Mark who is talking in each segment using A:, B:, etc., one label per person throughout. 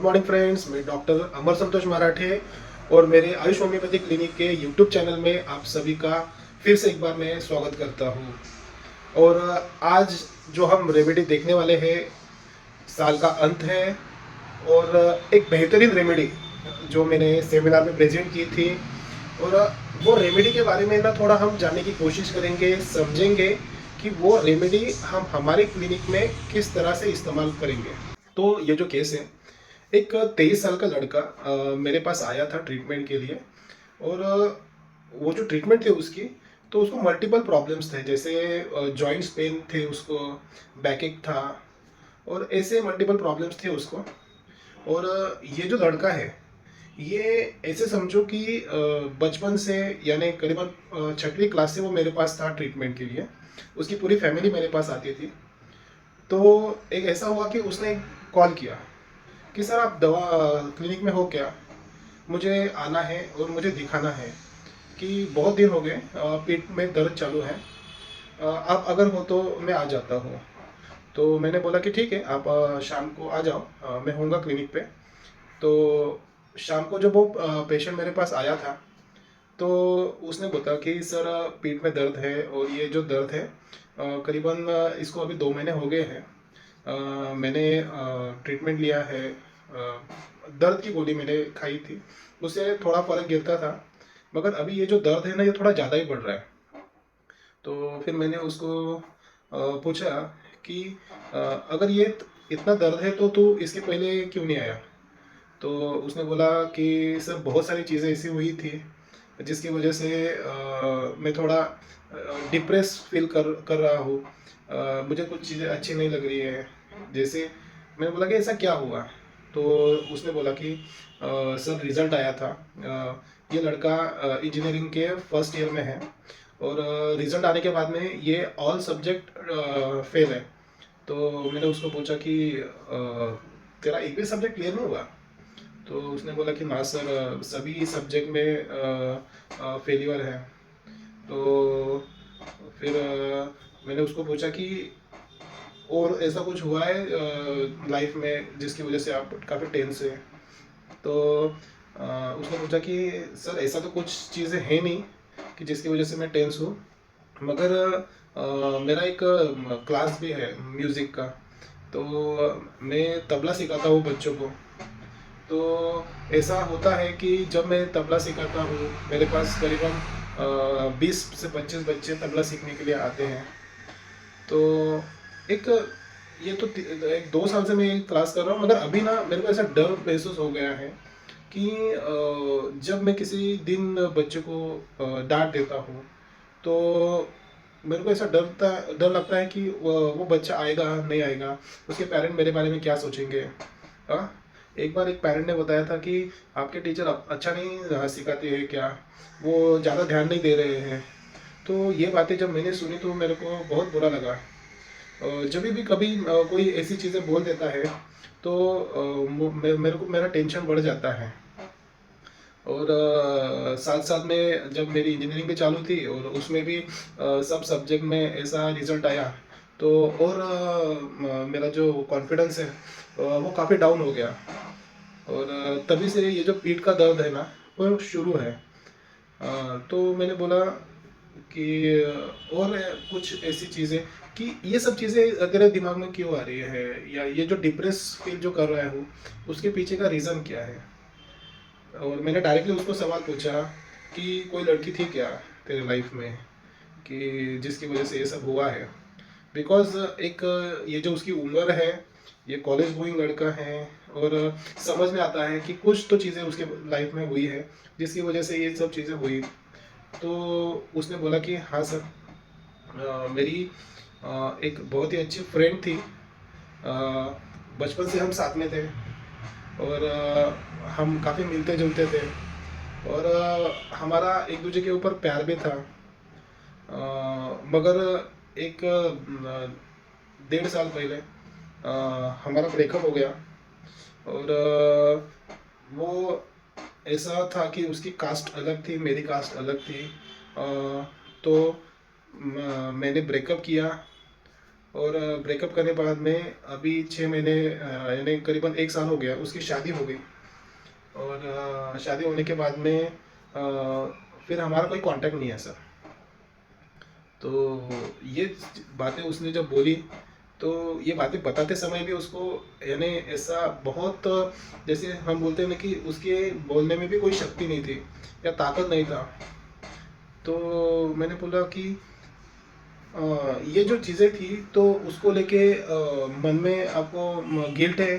A: Morning friends, मैं doctor अमर संतोष मराठे और मेरे आयुष होम्योपैथी क्लिनिक के यूट्यूब चैनल में आप सभी का फिर से एक बार मैं स्वागत करता हूँ। और आज जो हम रेमेडी देखने वाले हैं, साल का अंत है और एक बेहतरीन रेमेडी जो मैंने सेमिनार में प्रेजेंट की थी। और वो रेमेडी के बारे में ना थोड़ा हम जानने की कोशिश करेंगे, समझेंगे कि वो रेमेडी हम हमारे क्लिनिक में किस तरह से इस्तेमाल करेंगे। तो ये जो केस है, एक 23 साल का लड़का मेरे पास आया था ट्रीटमेंट के लिए। और वो जो ट्रीटमेंट थी उसकी, तो उसको मल्टीपल प्रॉब्लम्स थे, जैसे जॉइंट्स पेन थे उसको, बैक एक था और ऐसे मल्टीपल प्रॉब्लम्स थे उसको। और ये जो लड़का है, ये ऐसे समझो कि बचपन से यानी करीबन 6वीं क्लास से वो मेरे पास था ट्रीटमेंट के लिए। उसकी पूरी फैमिली मेरे पास आती थी। तो एक ऐसा हुआ कि उसने कॉल किया कि सर आप दवा क्लिनिक में हो क्या, मुझे आना है और मुझे दिखाना है कि बहुत दिन हो गए, पेट में दर्द चालू है, आप अगर हो तो मैं आ जाता हूँ। तो मैंने बोला कि ठीक है, आप शाम को आ जाओ, मैं होऊंगा क्लिनिक पे। तो शाम को जब वो पेशेंट मेरे पास आया था, तो उसने बोला कि सर पेट में दर्द है और ये जो दर्द है करीबन इसको अभी 2 महीने हो गए हैं। मैंने ट्रीटमेंट लिया है, दर्द की गोली मैंने खाई थी, उससे थोड़ा फर्क गिरता था, मगर अभी ये जो दर्द है ना, ये थोड़ा ज़्यादा ही बढ़ रहा है। तो फिर मैंने उसको पूछा कि अगर ये इतना दर्द है तो तू इसके पहले क्यों नहीं आया। तो उसने बोला कि सर बहुत सारी चीज़ें ऐसी हुई थी जिसकी वजह से मैं थोड़ा डिप्रेस फील कर रहा हूँ, मुझे कुछ चीज़ें अच्छी नहीं लग रही है। जैसे मैंने बोला कि ऐसा क्या हुआ। तो उसने बोला कि सर रिजल्ट आया था, ये लड़का इंजीनियरिंग के फर्स्ट ईयर में है और रिजल्ट आने के बाद में ये ऑल सब्जेक्ट फेल है। तो मैंने उसको पूछा कि तेरा एक भी सब्जेक्ट क्लियर नहीं हुआ। तो उसने बोला कि ना सर, सभी सब्जेक्ट में फेलियर है। तो फिर मैंने उसको पूछा कि और ऐसा कुछ हुआ है लाइफ में जिसकी वजह से आप काफ़ी टेंस है। तो उसने पूछा कि सर ऐसा तो कुछ चीज़ें हैं नहीं कि जिसकी वजह से मैं टेंस हूँ, मगर मेरा एक क्लास भी है म्यूज़िक का। तो मैं तबला सिखाता हूँ बच्चों को। तो ऐसा होता है कि जब मैं तबला सिखाता हूँ, मेरे पास करीबन 20 से 25 बच्चे तबला सीखने के लिए आते हैं। तो एक ये तो 1-2 साल से मैं ये क्लास कर रहा हूँ, मगर अभी ना मेरे को ऐसा डर महसूस हो गया है कि जब मैं किसी दिन बच्चे को डांट देता हूँ, तो मेरे को ऐसा डर लगता है कि वो बच्चा आएगा नहीं आएगा, उसके पेरेंट मेरे बारे में क्या सोचेंगे। हाँ, एक बार एक पेरेंट ने बताया था कि आपके टीचर अच्छा नहीं सिखाते हैं क्या, वो ज़्यादा ध्यान नहीं दे रहे हैं। तो ये बातें जब मैंने सुनी तो मेरे को बहुत बुरा लगा। जब भी कभी कोई ऐसी चीज़ें बोल देता है, तो मेरे को मेरा टेंशन बढ़ जाता है। और साथ साथ में जब मेरी इंजीनियरिंग भी चालू थी और उसमें भी सब सब्जेक्ट में ऐसा रिजल्ट आया, तो और मेरा जो कॉन्फिडेंस है वो काफ़ी डाउन हो गया। और तभी से ये जो पीठ का दर्द है ना, वो शुरू है। तो मैंने बोला कि और कुछ ऐसी चीज़ें कि ये सब चीज़ें तेरे दिमाग में क्यों आ रही है, या ये जो डिप्रेस फील जो कर रहा हूँ, उसके पीछे का रीज़न क्या है। और मैंने डायरेक्टली उसको सवाल पूछा कि कोई लड़की थी क्या तेरे लाइफ में कि जिसकी वजह से ये सब हुआ है। बिकॉज एक ये जो उसकी उम्र है, ये कॉलेज गोइंग लड़का है और समझ में आता है कि कुछ तो चीज़ें उसके लाइफ में हुई है जिसकी वजह से ये सब चीज़ें हुई। तो उसने बोला कि हाँ सर, मेरी एक बहुत ही अच्छी फ्रेंड थी, बचपन से हम साथ में थे और हम काफ़ी मिलते जुलते थे और हमारा एक दूसरे के ऊपर प्यार भी था। मगर एक 1.5 साल पहले हमारा ब्रेकअप हो गया। और वो ऐसा था कि उसकी कास्ट अलग थी, मेरी कास्ट अलग थी। तो मैंने ब्रेकअप किया और ब्रेकअप करने के बाद में अभी 6 महीने यानी करीबन 1 साल हो गया, उसकी शादी हो गई। और शादी होने के बाद में फिर हमारा कोई कांटेक्ट नहीं है सर। तो ये बातें उसने जब बोली, तो ये बातें बताते समय भी उसको यानी ऐसा बहुत, जैसे हम बोलते हैं ना कि उसके बोलने में भी कोई शक्ति नहीं थी या ताकत नहीं था। तो मैंने बोला कि ये जो चीज़ें थी तो उसको लेके मन में आपको गिल्ट है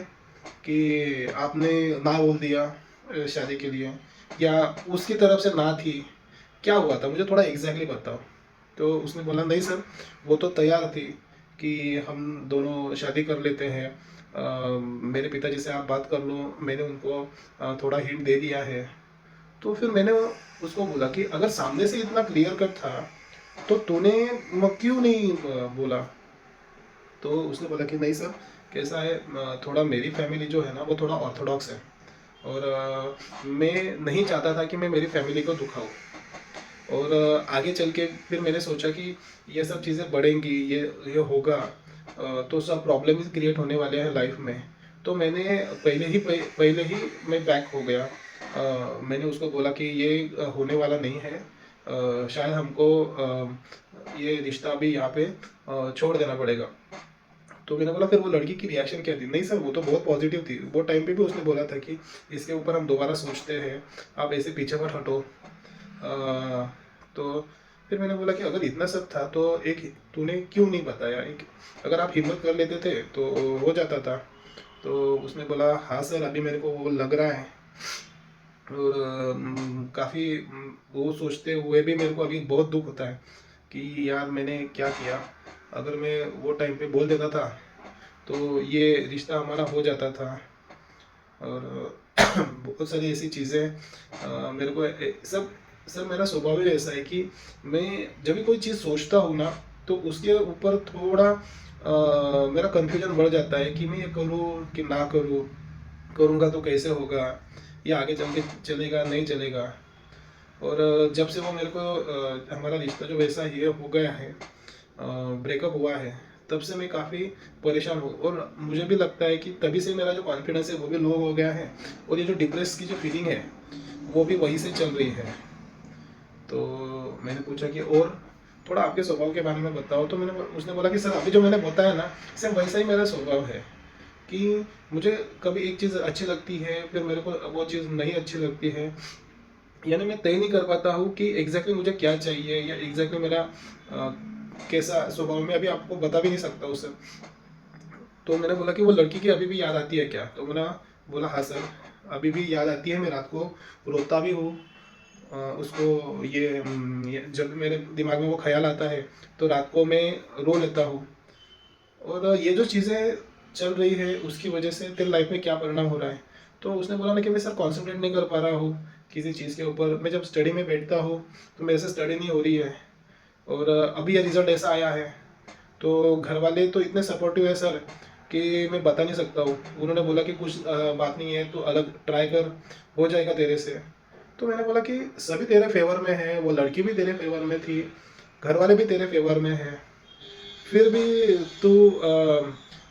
A: कि आपने ना बोल दिया शादी के लिए, या उसकी तरफ से ना थी, क्या हुआ था मुझे थोड़ा एग्जैक्टली बताओ। तो उसने बोला नहीं सर, वो तो तैयार थी कि हम दोनों शादी कर लेते हैं। मेरे पिताजी से आप बात कर लो, मैंने उनको थोड़ा हिंट दे दिया है। तो फिर मैंने उसको बोला कि अगर सामने से इतना क्लियर कट था तो तूने क्यों नहीं बोला। तो उसने बोला कि नहीं सर, कैसा है, थोड़ा मेरी फैमिली जो है ना वो थोड़ा ऑर्थोडॉक्स है, और मैं नहीं चाहता था कि मैं मेरी फैमिली को दुखाऊं। और आगे चल के फिर मैंने सोचा कि ये सब चीज़ें बढ़ेंगी, ये होगा, तो सब प्रॉब्लम क्रिएट होने वाले हैं लाइफ में। तो मैंने पहले ही मैं बैक हो गया। मैंने उसको बोला कि ये होने वाला नहीं है, शायद हमको ये रिश्ता अभी यहाँ पे छोड़ देना पड़ेगा। तो मैंने बोला फिर वो लड़की की रिएक्शन क्या थी। नहीं सर, वो तो बहुत पॉजिटिव थी, वो टाइम पे भी उसने बोला था कि इसके ऊपर हम दोबारा सोचते हैं, आप ऐसे पीछे मत हटो। तो फिर मैंने बोला कि अगर इतना सब था तो एक तूने क्यों नहीं बताया, एक अगर आप हिम्मत कर लेते थे तो हो जाता था। तो उसने बोला हाँ सर, अभी मेरे को वो लग रहा है, और काफ़ी वो सोचते हुए भी मेरे को अभी बहुत दुख होता है कि यार मैंने क्या किया। अगर मैं वो टाइम पे बोल देता था तो ये रिश्ता हमारा हो जाता था। और बहुत सारी ऐसी चीज़ें मेरे को सब सर, मेरा स्वभाव ही ऐसा है कि मैं जब भी कोई चीज़ सोचता हूँ ना तो उसके ऊपर थोड़ा मेरा कन्फ्यूजन बढ़ जाता है कि मैं ये करूँ कि ना करूँ, करूँगा तो कैसे होगा, या आगे चल के चलेगा नहीं चलेगा। और जब से वो मेरे को हमारा रिश्ता जो वैसा ही हो गया है, ब्रेकअप हुआ है, तब से मैं काफ़ी परेशान हूँ। और मुझे भी लगता है कि तभी से मेरा जो कॉन्फिडेंस है वो भी लो हो गया है, और ये जो डिप्रेस की जो फीलिंग है वो भी वहीं से चल रही है। तो मैंने पूछा कि और थोड़ा आपके स्वभाव के बारे में बताओ। तो उसने बोला कि सर अभी जो मैंने बताया ना, सेम वैसा ही मेरा स्वभाव है कि मुझे कभी एक चीज़ अच्छी लगती है, फिर मेरे को वो चीज़ नहीं अच्छी लगती है। यानी मैं तय नहीं कर पाता हूँ कि एग्जैक्टली मुझे क्या चाहिए, या एग्जैक्टली मेरा कैसा स्वभाव, मैं अभी आपको बता भी नहीं सकता उसे। तो मैंने बोला कि वो लड़की की अभी भी याद आती है क्या। तो मैंने बोला हाँ सर, अभी भी याद आती है, मैं रात को रोता भी हूँ। उसको ये जब मेरे दिमाग में वो ख्याल आता है तो रात को मैं रो लेता हूँ। और ये जो चीज़ें चल रही है उसकी वजह से तेरे लाइफ में क्या परिणाम हो रहा है। तो उसने बोला ना कि मैं सर कॉन्सेंट्रेट नहीं कर पा रहा हूँ किसी चीज़ के ऊपर। मैं जब स्टडी में बैठता हूँ तो मेरे से स्टडी नहीं हो रही है, और अभी ये रिज़ल्ट ऐसा आया है। तो घर वाले तो इतने सपोर्टिव है सर कि मैं बता नहीं सकता हूँ। उन्होंने बोला कि कुछ बात नहीं है, तो अलग ट्राई कर, हो जाएगा तेरे से। तो मैंने बोला कि सभी तेरे फेवर में है, वो लड़की भी तेरे फेवर में थी, घर वाले भी तेरे फेवर में है, फिर भी तू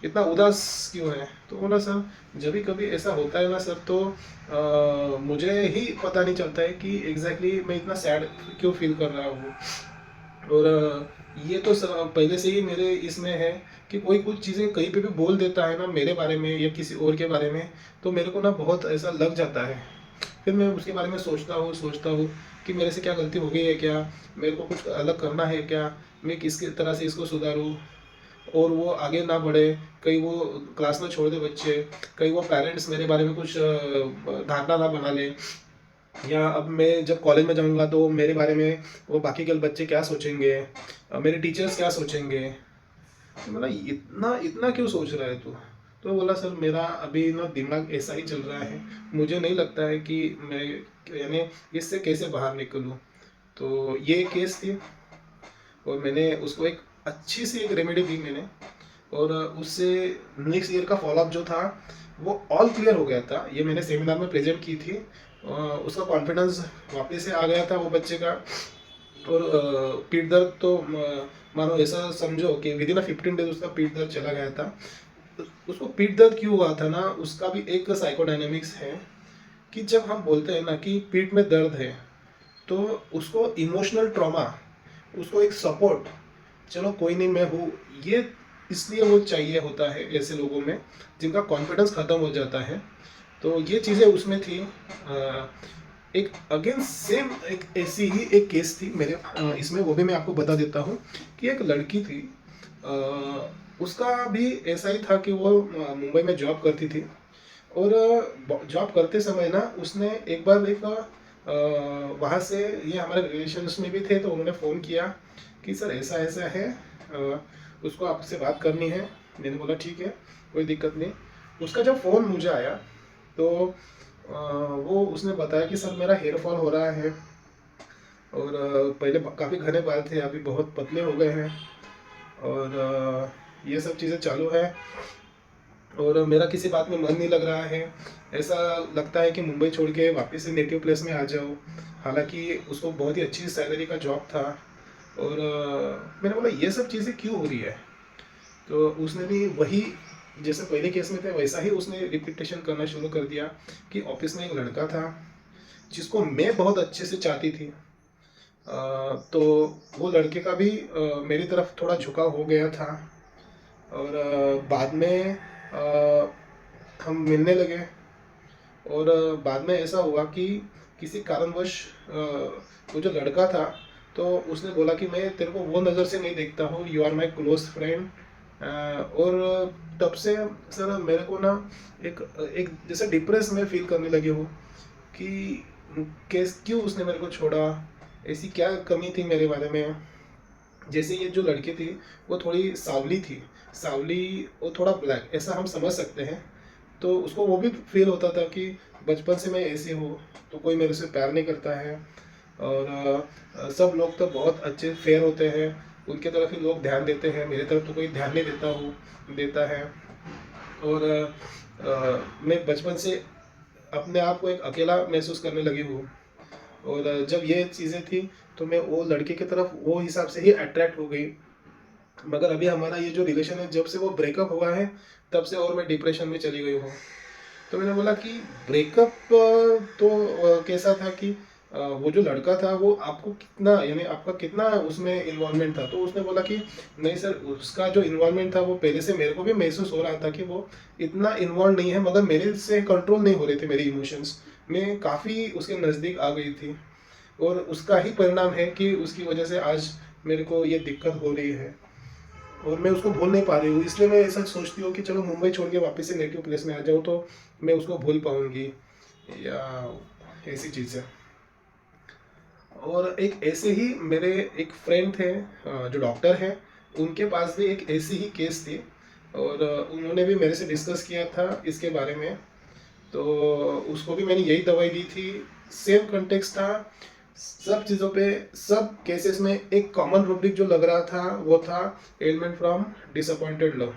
A: इतना उदास क्यों है। तो बोला सर, जब भी कभी ऐसा होता है ना सर, तो मुझे ही पता नहीं चलता है कि एग्जैक्टली मैं इतना सैड क्यों फील कर रहा हूँ। और ये तो पहले से ही मेरे इसमें है कि कोई कुछ चीज़ें कहीं पे भी बोल देता है ना मेरे बारे में या किसी और के बारे में, तो मेरे को ना बहुत ऐसा लग जाता है। फिर मैं उसके बारे में सोचता हूँ कि मेरे से क्या गलती हो गई है, क्या मेरे को कुछ अलग करना है, क्या मैं किस तरह से इसको सुधारूँ और वो आगे ना बढ़े, कहीं वो क्लास में छोड़ दे बच्चे, कहीं वो पेरेंट्स मेरे बारे में कुछ धारणा ना बना ले, या अब मैं जब कॉलेज में जाऊंगा तो मेरे बारे में वो बाकी के बच्चे क्या सोचेंगे, मेरे टीचर्स क्या सोचेंगे। तो बोला इतना इतना क्यों सोच रहा है तू। तो बोला सर, मेरा अभी ना दिमाग ऐसा ही चल रहा है, मुझे नहीं लगता है कि मैं यानी इससे कैसे बाहर निकलूँ। तो ये केस थी, और मैंने उसको एक अच्छी सी एक रेमेडी दी मैंने, और उससे नेक्स्ट ईयर का फॉलोअप जो था वो ऑल क्लियर हो गया था। ये मैंने सेमिनार में प्रेजेंट की थी। उसका कॉन्फिडेंस वापस से आ गया था वो बच्चे का, और पीठ दर्द तो मानो ऐसा समझो कि विद इन 15 डेज उसका पीठ दर्द चला गया था। उसको पीठ दर्द क्यों हुआ था ना, उसका भी एक साइकोडायनेमिक्स है कि जब हम बोलते हैं ना कि पीठ में दर्द है, तो उसको इमोशनल ट्रॉमा, उसको एक सपोर्ट, चलो कोई नहीं मैं हूँ, ये इसलिए वो चाहिए होता है ऐसे लोगों में जिनका कॉन्फिडेंस ख़त्म हो जाता है। तो ये चीज़ें उसमें थी। एक अगेन सेम एक ऐसी ही एक केस थी मेरे इसमें, वो भी मैं आपको बता देता हूँ कि एक लड़की थी। उसका भी ऐसा ही था कि वो मुंबई में जॉब करती थी, और जॉब करते समय ना उसने एक बार एक वहाँ से, ये हमारे रिलेशंस में भी थे, तो उन्होंने फ़ोन किया कि सर ऐसा ऐसा है, उसको आपसे बात करनी है। मैंने बोला ठीक है, कोई दिक्कत नहीं। उसका जब फ़ोन मुझे आया तो वो उसने बताया कि सर मेरा हेयर फॉल हो रहा है, और पहले काफ़ी घने बाल थे, अभी बहुत पतले हो गए हैं, और ये सब चीज़ें चालू है, और मेरा किसी बात में मन नहीं लग रहा है। ऐसा लगता है कि मुंबई छोड़ के वापस से नेटिव प्लेस में आ जाऊँ। हालांकि उसको बहुत ही अच्छी सैलरी का जॉब था, और मैंने बोला ये सब चीज़ें क्यों हो रही है। तो उसने भी वही, जैसे पहले केस में थे वैसा ही उसने रिपीटेशन करना शुरू कर दिया कि ऑफिस में एक लड़का था जिसको मैं बहुत अच्छे से चाहती थी। तो वो लड़के का भी मेरी तरफ थोड़ा झुकाव हो गया था, और बाद में हम मिलने लगे, और बाद में ऐसा हुआ कि किसी कारणवश वो जो लड़का था, तो उसने बोला कि मैं तेरे को वो नज़र से नहीं देखता हूँ, you are my close friend. और तब से सर मेरे को ना एक एक जैसे डिप्रेस में फील करने लगे हो कि कैस क्यों उसने मेरे को छोड़ा, ऐसी क्या कमी थी मेरे बारे में। जैसे ये जो लड़की थी वो थोड़ी सांवली थी, सांवली और थोड़ा ब्लैक, ऐसा हम समझ सकते हैं। तो उसको वो भी फील होता था कि बचपन से मैं ऐसे हूँ तो कोई मेरे से प्यार नहीं करता है, और सब लोग तो बहुत अच्छे फेयर होते हैं, उनके तरफ ही लोग ध्यान देते हैं, मेरे तरफ तो कोई ध्यान नहीं देता है। और मैं बचपन से अपने आप को एक अकेला महसूस करने लगी हूँ, और जब ये चीज़ें थी तो मैं वो लड़के की तरफ वो हिसाब से ही अट्रैक्ट हो गई। मगर अभी हमारा ये जो रिलेशन है, जब से वो ब्रेकअप हुआ है तब से और मैं डिप्रेशन में चली गई हूँ। तो मैंने बोला कि ब्रेकअप तो कैसा था कि वो जो लड़का था वो आपको कितना, यानी आपका कितना उसमें इन्वॉल्वमेंट था। तो उसने बोला कि नहीं सर, उसका जो इन्वॉल्वमेंट था वो पहले से मेरे को भी महसूस हो रहा था कि वो इतना इन्वॉल्व नहीं है, मगर मेरे से कंट्रोल नहीं हो रहे थे मेरे इमोशंस। मैं काफ़ी उसके नज़दीक आ गई थी, और उसका ही परिणाम है कि उसकी वजह से आज मेरे को ये दिक्कत हो रही है, और मैं उसको भूल नहीं पा रही हूँ। इसलिए मैं ऐसा सोचती हूँ कि चलो मुंबई छोड़ के वापस से नेटिव प्लेस में आ जाऊँ तो मैं उसको भूल पाऊँगी, या ऐसी चीज़ है। और एक ऐसे ही मेरे एक फ्रेंड थे जो डॉक्टर हैं, उनके पास भी एक ऐसी ही केस थी, और उन्होंने भी मेरे से डिस्कस किया था इसके बारे में। तो उसको भी मैंने यही दवाई दी थी, सेम कंटेक्स्ट था, सब चीज़ों पे, सब केसेस में एक कॉमन रूब्रिक जो लग रहा था वो था एलिमेंट फ्रॉम डिसअपॉइंटेड लव।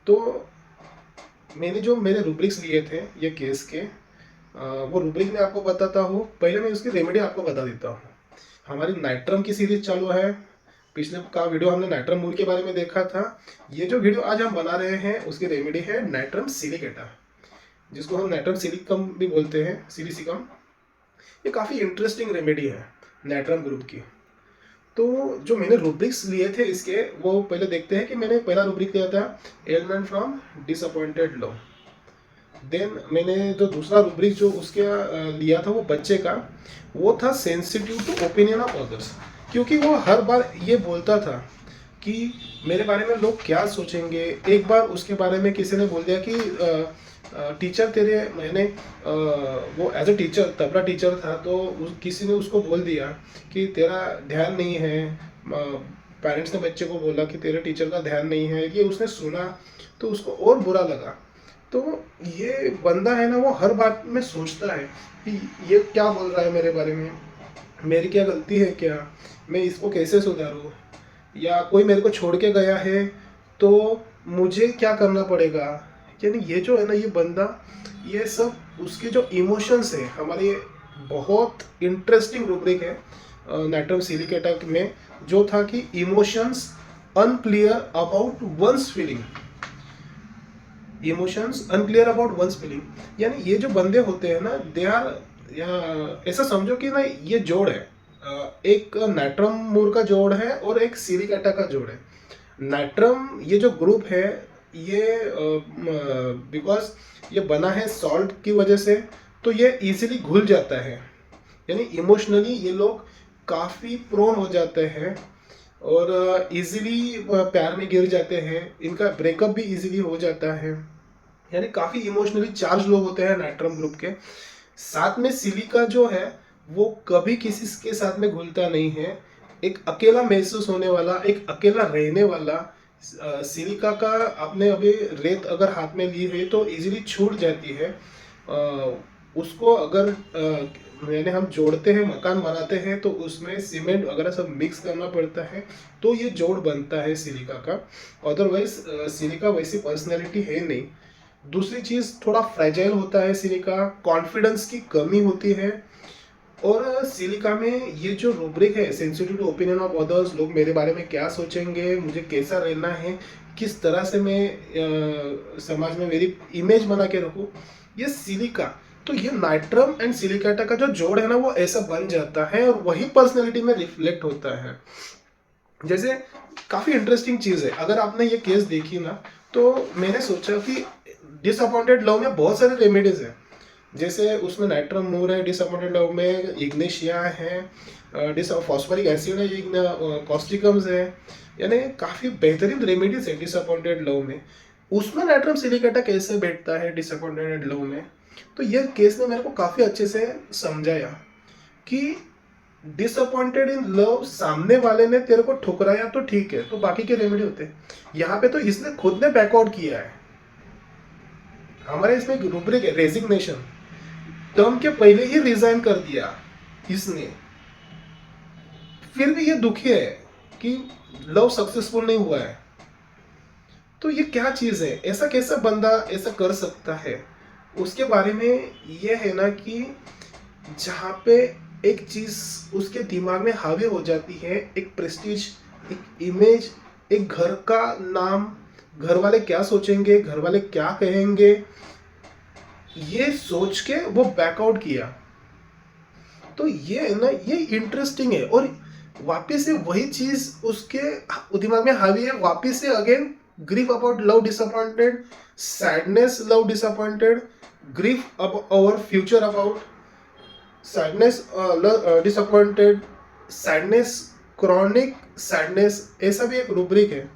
A: तो मैंने जो मेरे रूब्रिक्स लिए थे ये केस के, वो रूब्रिक मैं आपको बताता हूँ। पहले मैं उसकी रेमेडी आपको बता देता हूँ। हमारी नाइट्रम की सीरीज चालू है, पिछले का वीडियो हमने नाइट्रम मूल के बारे में देखा था। ये जो वीडियो आज हम बना रहे हैं उसकी रेमेडी है नाइट्रम सिलिकेटा, जिसको हम नाइट्रम सिलिकम भी बोलते हैं, सिलिसिकम। ये काफ़ी इंटरेस्टिंग रेमेडी है नाइट्रम ग्रुप की। तो जो मैंने रूब्रिक्स लिए थे इसके, वो पहले देखते हैं कि मैंने पहला रूब्रिक लिया था element from disappointed love. Then मैंने जो दूसरा रूब्रिक जो उसके लिया था वो बच्चे का, वो था sensitive to opinion of others. क्योंकि वो हर बार ये बोलता था कि मेरे बारे में लोग क्या सोचेंगे। एक बार उसके बारे में किसी ने बोल दिया कि टीचर तेरे, मैंने वो as a teacher, tabla teacher था, तो किसी ने उसको बोल दिया कि तेरा ध्यान नहीं है। पेरेंट्स ने बच्चे को बोला कि तेरे टीचर का ध्यान नहीं है, ये उसने सुना तो उसको और बुरा लगा। तो ये बंदा है ना, वो हर बात में सोचता है कि ये क्या बोल रहा है मेरे बारे में, मेरी क्या गलती है, क्या मैं इसको कैसे सुधारूँ, या कोई मेरे को छोड़ के गया है तो मुझे क्या करना पड़ेगा। यानी ये जो है ना, ये बंदा, ये सब उसके जो इमोशंस है हमारे, बहुत इंटरेस्टिंग रूब्रिक है। नाट्रम सिलिकेटा में, जो था कि emotions unclear about one's feeling. Emotions unclear about one's feeling, यानी ये जो बंदे होते हैं ना, दे आर, ऐसा समझो कि ना ये जोड़ है, एक नाट्रम मूर का जोड़ है और एक सिलिकेटा का जोड़ है। नाट्रम ये जो ग्रुप है, ये बिकॉज ये बना है सॉल्ट की वजह से, तो ये इजीली घुल जाता है, यानी इमोशनली ये लोग काफ़ी प्रोन हो जाते हैं और इजीली प्यार में गिर जाते हैं, इनका ब्रेकअप भी इजीली हो जाता है, यानी काफ़ी इमोशनली चार्ज लोग होते हैं नाट्रम ग्रुप के। साथ में सिलिका जो है वो कभी किसी के साथ में घुलता नहीं है, एक अकेला महसूस होने वाला, एक अकेला रहने वाला। सिलिका का आपने अभी रेत अगर हाथ में ली है तो इजीली छूट जाती है, उसको अगर यानी हम जोड़ते हैं, मकान बनाते हैं तो उसमें सीमेंट वगैरह सब मिक्स करना पड़ता है, तो ये जोड़ बनता है सिलिका का। अदरवाइज सिलिका वैसी पर्सनैलिटी है नहीं। दूसरी चीज़, थोड़ा फ्रेजाइल होता है सिलिका, कॉन्फिडेंस की कमी होती है। और सिलिका में ये जो रूब्रिक है, sensitive to opinion of others, लोग मेरे बारे में क्या सोचेंगे, मुझे कैसा रहना है, किस तरह से मैं समाज में मेरी इमेज बना के रखूँ, ये सिलिका, तो ये नाइट्रम एंड सिलिकेटा का जो जोड़ है ना, वो ऐसा बन जाता है और वही पर्सनैलिटी में रिफ्लेक्ट होता है। जैसे काफ़ी इंटरेस्टिंग चीज़ है, अगर आपने ये केस देखी ना, तो मैंने सोचा कि डिसअपॉइंटेड लव में बहुत सारे रेमेडीज हैं। जैसे उसमें नाइट्रम मूर है, डिसअपॉइंटेड लव में इग्नेशिया है, फॉस्फोरिक एसिड है, कॉस्टिकम्स है, यानी काफ़ी बेहतरीन रेमेडीज है डिसअपॉइंटेड लव में। उसमें नाइट्रम सिलिकेटा कैसे बैठता है डिसअपॉइंटेड लव में, तो ये केस ने मेरे को काफ़ी अच्छे से समझाया कि डिसअपॉइंटेड इन लव, सामने वाले ने तेरे को ठुकराया तो ठीक है, तो बाकी के रेमेडी होते हैं। यहाँ पे तो इसने खुद ने बैकआउट किया है। हमारे इसमें एक रूब्रिक है, रेजिग्नेशन, टर्म के पहले ही रिजाइन कर दिया इसने, फिर भी ये दुखी है कि लव सक्सेसफुल नहीं हुआ है। तो ये क्या चीज है, ऐसा कैसा बंदा ऐसा कर सकता है, उसके बारे में ये है ना कि जहाँ पे एक चीज उसके दिमाग में हावी हो जाती है, एक प्रेस्टीज, एक इमेज, एक घर का नाम, घर वाले क्या सोचेंगे, घर वाले क्या कहेंगे, ये सोच के वो बैकआउट किया। तो ये है ना, ये इंटरेस्टिंग है। और वापस से वही चीज उसके दिमाग में हावी है, वापस से again grief about love disappointed, sadness love disappointed, grief over future about, sadness disappointed, sadness, chronic sadness, ऐसा भी एक रूब्रिक है।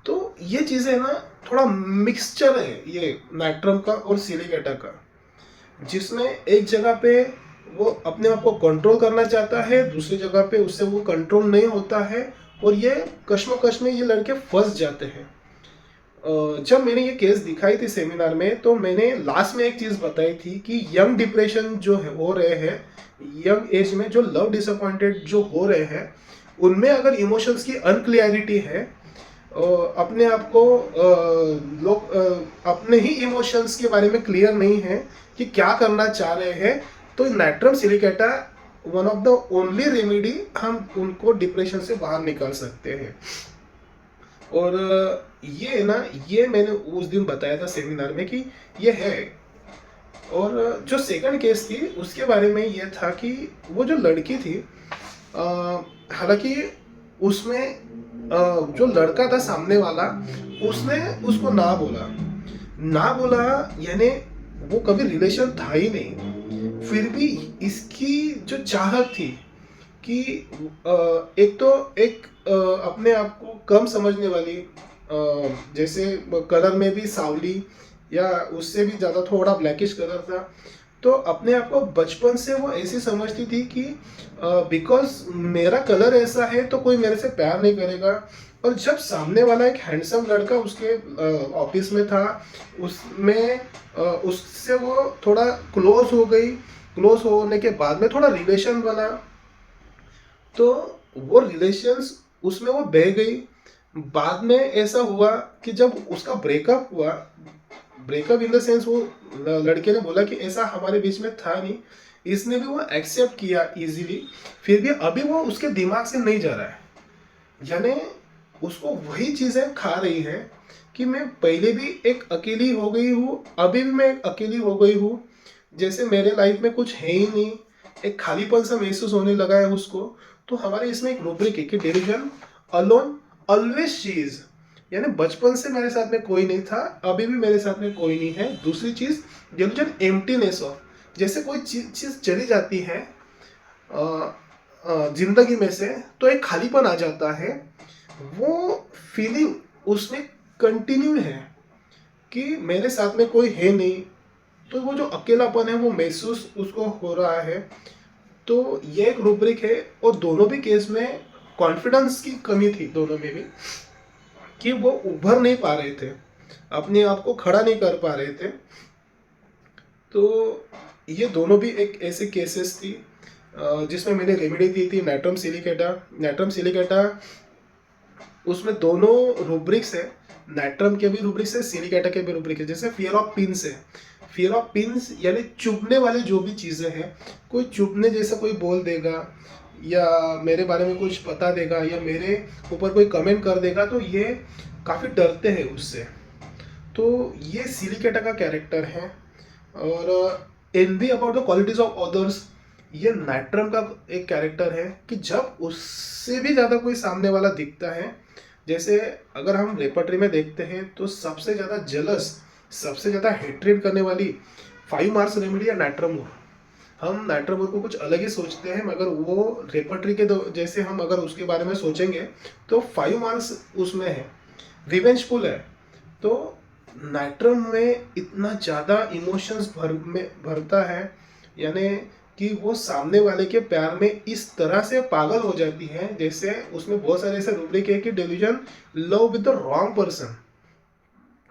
A: तो ये चीज़ें ना थोड़ा मिक्सचर है ये नाइट्रम का और सिलिकेटा का, जिसमें एक जगह पे वो अपने आप को कंट्रोल करना चाहता है, दूसरी जगह पे उससे वो कंट्रोल नहीं होता है, और ये कश्मकश में ये लड़के फंस जाते हैं। जब मैंने ये केस दिखाई थी सेमिनार में, तो मैंने लास्ट में एक चीज़ बताई थी कि यंग डिप्रेशन जो है हो रहे हैं, यंग एज में जो लव डिसअपॉइंटेड जो हो रहे हैं, उनमें अगर इमोशंस की अनक्लियरिटी है, अपने आप को लोग अपने ही इमोशंस के बारे में क्लियर नहीं है कि क्या करना चाह रहे हैं, तो natrum silicata one of the only remedy, हम उनको डिप्रेशन से बाहर निकाल सकते हैं। और ये है ना, ये मैंने उस दिन बताया था सेमिनार में कि ये है। और जो सेकंड केस थी उसके बारे में ये था कि वो जो लड़की थी, हालांकि उसमें जो लड़का था सामने वाला, उसने उसको ना बोला, यानी वो कभी रिलेशन था ही नहीं, फिर भी इसकी जो चाहत थी कि एक तो एक अपने आप को कम समझने वाली, जैसे कलर में भी सावली या उससे भी ज़्यादा थोड़ा ब्लैकिश कलर था, तो अपने आप को बचपन से वो ऐसी समझती थी कि बिकॉज मेरा कलर ऐसा है तो कोई मेरे से प्यार नहीं करेगा। और जब सामने वाला एक हैंडसम लड़का उसके ऑफिस में था, उसमें उससे वो थोड़ा क्लोज हो गई, क्लोज होने के बाद में थोड़ा रिलेशन बना, तो वो रिलेशंस उसमें वो बह गई। बाद में ऐसा हुआ कि जब उसका ब्रेकअप हुआ, ब्रेकअप इन द सेंस वो लड़के ने बोला कि ऐसा हमारे बीच में था नहीं, इसने भी वो एक्सेप्ट किया इजीली, फिर भी अभी वो उसके दिमाग से नहीं जा रहा है। यानी उसको वही चीज़ें खा रही है कि मैं पहले भी एक अकेली हो गई हूँ, अभी भी मैं एक अकेली हो गई हूँ, जैसे मेरे लाइफ में कुछ है ही नहीं, एक खालीपन सा महसूस होने लगा है उसको। तो हमारे इसमें एक रूब्रिक है कि delusion alone always she is, यानी बचपन से मेरे साथ में कोई नहीं था, अभी भी मेरे साथ में कोई नहीं है। दूसरी चीज़ डिलीजन एम्प्टीनेस ऑफ, जैसे कोई चीज़ चली जाती है जिंदगी में से तो एक खालीपन आ जाता है, वो फीलिंग उसमें कंटिन्यू है कि मेरे साथ में कोई है नहीं, तो वो जो अकेलापन है वो महसूस उसको हो रहा है। तो ये एक रूब्रिक है। और दोनों भी केस में कॉन्फिडेंस की कमी थी दोनों में भी, कि वो उभर नहीं पा रहे थे, अपने आप को खड़ा नहीं कर पा रहे थे। तो ये दोनों भी एक ऐसे केसेस थी जिसमें मैंने रेमेडी दी थी नाइट्रम सिलिकेटा। नाइट्रम सिलिकेटा उसमें दोनों रूब्रिक्स है, नाइट्रम के भी रूब्रिक्स है, सिलिकेटा के भी रूब्रिक है। जैसे फियर ऑफ पिंस है, फियर ऑफ पिंस यानी चुभने वाले जो भी चीज़ें हैं, कोई चुभने जैसा कोई बोल देगा या मेरे बारे में कुछ बता देगा या मेरे ऊपर कोई कमेंट कर देगा, तो ये काफ़ी डरते हैं उससे। तो ये सिलिकेटा का कैरेक्टर है। और envy about the qualities of others, ये नाइट्रम का एक कैरेक्टर है कि जब उससे भी ज़्यादा कोई सामने वाला दिखता है, जैसे अगर हम रेपर्टरी में देखते हैं तो सबसे ज़्यादा जेलस, सबसे ज़्यादा हेट्रेड करने वाली 5 मार्क्स रेमेडी या नाइट्रमोर। हम नाइट्रमोर को कुछ अलग ही सोचते हैं, मगर वो रेपर्टरी के जैसे हम अगर उसके बारे में सोचेंगे तो 5 मार्क्स उसमें है, रिवेंजफुल है। तो नाइट्रम में इतना ज़्यादा इमोशंस भरता है, यानी कि वो सामने वाले के प्यार में इस तरह से पागल हो जाती है। जैसे उसमें बहुत सारे ऐसे रूब्रिक है कि delusion love with the wrong person,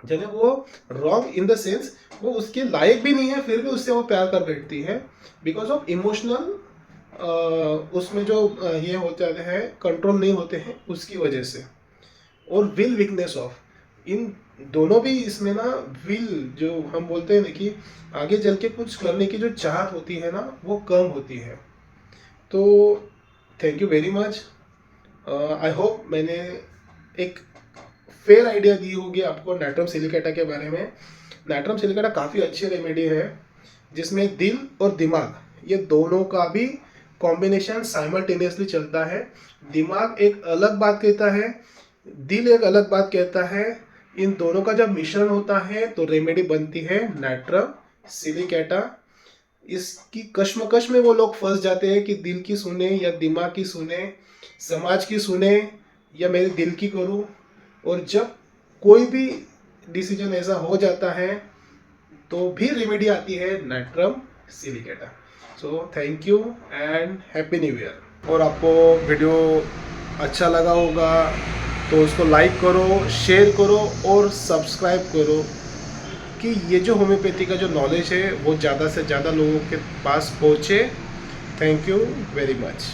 A: यानी वो रॉन्ग इन द सेंस वो उसके लायक भी नहीं है, फिर भी उससे वो प्यार कर बैठती है बिकॉज ऑफ इमोशनल, उसमें जो ये होते हैं कंट्रोल नहीं होते हैं उसकी वजह से। और विल वीकनेस ऑफ, इन दोनों भी इसमें ना, विल जो हम बोलते हैं ना कि आगे चल के कुछ करने की जो चाहत होती है ना वो कम होती है। तो thank you very much. I hope मैंने एक फेयर आइडिया दी होगी आपको नाइट्रम सिलिकेटा के बारे में। नाइट्रम सिलिकेटा काफ़ी अच्छी रेमेडी है जिसमें दिल और दिमाग ये दोनों का भी कॉम्बिनेशन साइमल्टेनियसली चलता है। दिमाग एक अलग बात कहता है, दिल एक अलग बात कहता है, इन दोनों का जब मिश्रण होता है तो रेमेडी बनती है नाइट्रम सिलिकेटा। इसकी कश्मकश में वो लोग फंस जाते हैं कि दिल की सुने या दिमाग की सुने, समाज की सुने या मेरे दिल की करूं। और जब कोई भी डिसीजन ऐसा हो जाता है तो भी रेमेडी आती है natrum silicata. So thank you and happy new year. और आपको वीडियो अच्छा लगा होगा तो उसको लाइक करो, शेयर करो और सब्सक्राइब करो कि ये जो होम्योपैथी का जो नॉलेज है वो ज़्यादा से ज़्यादा लोगों के पास पहुँचे। Thank you very much.